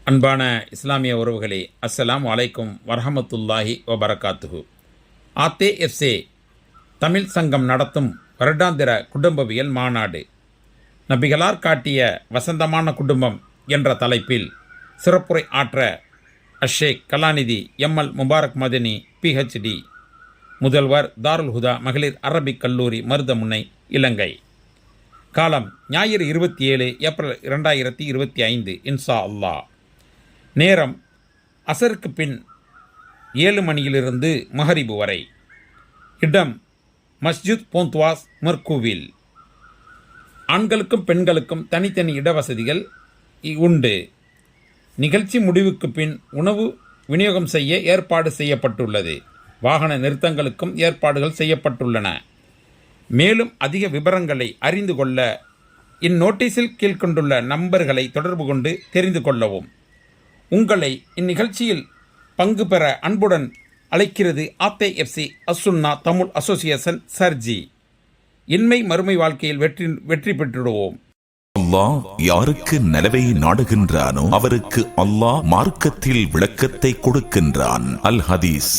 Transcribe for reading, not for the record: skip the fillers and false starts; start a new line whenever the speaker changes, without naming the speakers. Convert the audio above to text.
அன்பான இஸ்லாமிய உறவுகளே, அஸ்ஸலாமு அலைக்கும் வரஹமத்துல்லாஹி வபரகாத்துஹு. ATFC தமிழ் சங்கம் நடத்தும் வருடாந்திர குடும்பவியல் மாநாடு நபிகளார் காட்டிய வசந்தமான குடும்பம் என்ற தலைப்பில் சிறப்புரை ஆற்ற அஷேக் கலாநிதி எம்எல் முபாரக் மதனி PhD, முதல்வர் தாருல் ஹுதா மகளிர் அரபிக் கல்லூரி மருதமுனை, இலங்கை. காலம் ஞாயிறு 27 ஏப்ரல் 2025 இன்ஷா அல்லாஹ். நேரம் அசருக்கு பின் 7 மணியிலிருந்து மஹரிபு வரை. இடம் மஸ்ஜித் போந்த்வாஸ் மர்கூவில். ஆண்களுக்கும் பெண்களுக்கும் தனித்தனி இடவசதிகள் உண்டு. நிகழ்ச்சி முடிவுக்கு பின் உணவு விநியோகம் செய்ய ஏற்பாடு செய்யப்பட்டுள்ளது. வாகன நிறுத்தங்களுக்கும் ஏற்பாடுகள் செய்யப்பட்டுள்ளன. மேலும் அதிக விவரங்களை அறிந்து கொள்ள இந்நோட்டீஸில் கீழ்கொண்டுள்ள நம்பர்களை தொடர்பு கொண்டு தெரிந்து கொள்ளவும். உங்களை இந்நிகழ்ச்சியில் பங்கு பெற அன்புடன் அழைக்கிறது ATFC அஸ்சுன்னா தமிழ் அசோசியேஷன் சர்ஜி. இன்மை மறுமை வாழ்க்கையில் வெற்றி பெற்றுடுவோம்.
அல்லாஹ் யாருக்கு நலவை நாடுகின்றானோ அவருக்கு அல்லாஹ் மார்க்கத்தில் விளக்கத்தை கொடுக்கின்றான். அல் ஹதீஸ்.